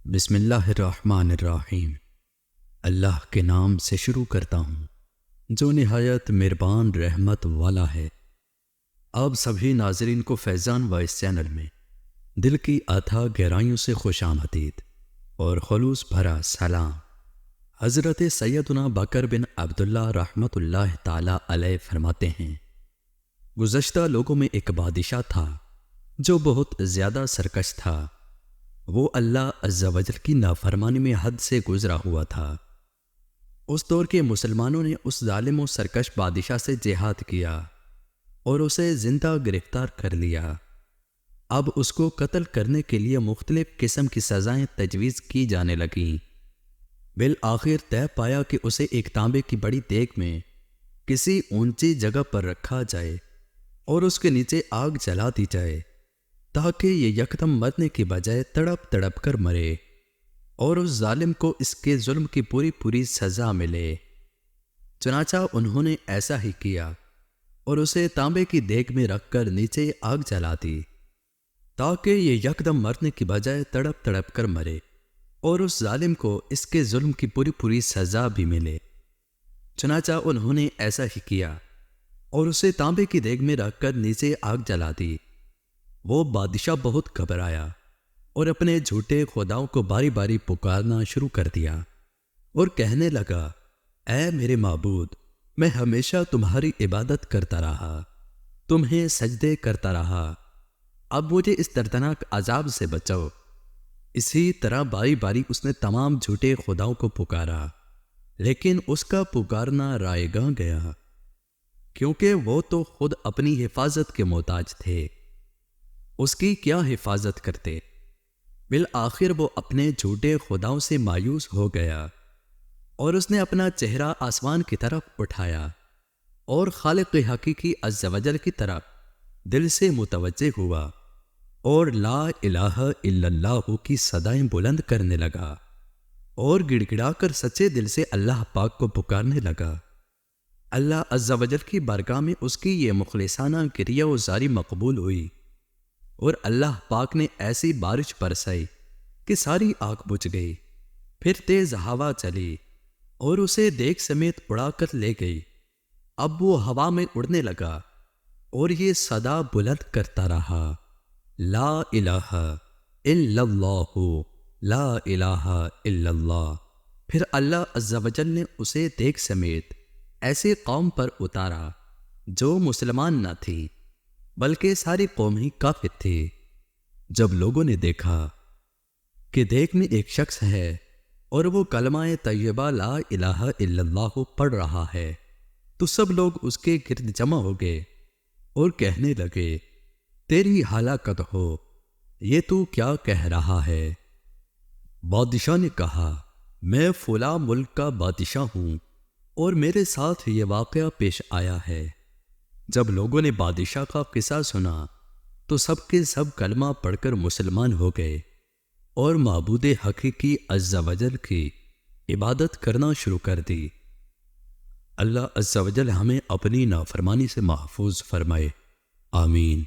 بسم اللہ الرحمن الرحیم۔ اللہ کے نام سے شروع کرتا ہوں جو نہایت مہربان رحمت والا ہے۔ آپ سبھی ناظرین کو فیضان وائس چینل میں دل کی اتھا گہرائیوں سے خوش آمدید اور خلوص بھرا سلام۔ حضرت سیدنا بکر بن عبداللہ رحمۃ اللہ تعالی علیہ فرماتے ہیں، گزشتہ لوگوں میں ایک بادشاہ تھا جو بہت زیادہ سرکش تھا۔ وہ اللہ عز و جل کی نافرمانی میں حد سے گزرا ہوا تھا۔ اس دور کے مسلمانوں نے اس ظالم و سرکش بادشاہ سے جہاد کیا اور اسے زندہ گرفتار کر لیا۔ اب اس کو قتل کرنے کے لیے مختلف قسم کی سزائیں تجویز کی جانے لگیں۔ بالآخر طے پایا کہ اسے ایک تانبے کی بڑی دیگ میں کسی اونچی جگہ پر رکھا جائے اور اس کے نیچے آگ جلا دی جائے تاکہ یہ یکدم مرنے کی بجائے تڑپ تڑپ کر مرے اور اس ظالم کو اس کے ظلم کی پوری سزا ملے۔ چنانچہ انہوں نے ایسا ہی کیا اور اسے تانبے کی دیگ میں رکھ کر نیچے آگ جلا دی تاکہ یہ یکدم مرنے کی بجائے تڑپ تڑپ کر مرے اور اس ظالم کو اس کے ظلم کی پوری سزا بھی ملے۔ چنانچہ انہوں نے ایسا ہی کیا اور اسے تانبے کی دیگ میں رکھ کر نیچے آگ جلا دی۔ وہ بادشاہ بہت گھبرایا اور اپنے جھوٹے خداؤں کو باری باری پکارنا شروع کر دیا اور کہنے لگا، اے میرے معبود، میں ہمیشہ تمہاری عبادت کرتا رہا، تمہیں سجدے کرتا رہا، اب مجھے اس دردناک عذاب سے بچاؤ۔ اسی طرح باری باری اس نے تمام جھوٹے خداؤں کو پکارا، لیکن اس کا پکارنا رائے گاں گیا کیونکہ وہ تو خود اپنی حفاظت کے محتاج تھے، اس کی کیا حفاظت کرتے۔ بالآخر وہ اپنے جھوٹے خداؤں سے مایوس ہو گیا اور اس نے اپنا چہرہ آسمان کی طرف اٹھایا اور خالق حقیقی عز و جل کی طرف دل سے متوجہ ہوا اور لا الہ الا اللہ کی صدائیں بلند کرنے لگا اور گڑ گڑا کر سچے دل سے اللہ پاک کو پکارنے لگا۔ اللہ عز و جل کی بارگاہ میں اس کی یہ مخلصانہ گریہ و زاری مقبول ہوئی اور اللہ پاک نے ایسی بارش برسائی کہ ساری آگ بجھ گئی۔ پھر تیز ہوا چلی اور اسے دیگ سمیت اڑا کر لے گئی۔ اب وہ ہوا میں اڑنے لگا اور یہ صدا بلند کرتا رہا، لا الہ الا اللہ، لا الہ الا اللہ۔ پھر اللہ عز و جل نے اسے دیگ سمیت ایسی قوم پر اتارا جو مسلمان نہ تھی بلکہ ساری قوم ہی کافر تھی۔ جب لوگوں نے دیکھا کہ دیگ میں ایک شخص ہے اور وہ کلمہ طیبہ لا الہ الا اللہ پڑھ رہا ہے تو سب لوگ اس کے گرد جمع ہو گئے اور کہنے لگے، تیری ہلاکت ہو، یہ تو کیا کہہ رہا ہے؟ بادشاہ نے کہا، میں فلاں ملک کا بادشاہ ہوں اور میرے ساتھ یہ واقعہ پیش آیا ہے۔ جب لوگوں نے بادشاہ کا قصہ سنا تو سب کے سب کلمہ پڑھ کر مسلمان ہو گئے اور معبود حقیقی عز و جل کی عبادت کرنا شروع کر دی۔ اللہ عز و جل ہمیں اپنی نافرمانی سے محفوظ فرمائے، آمین۔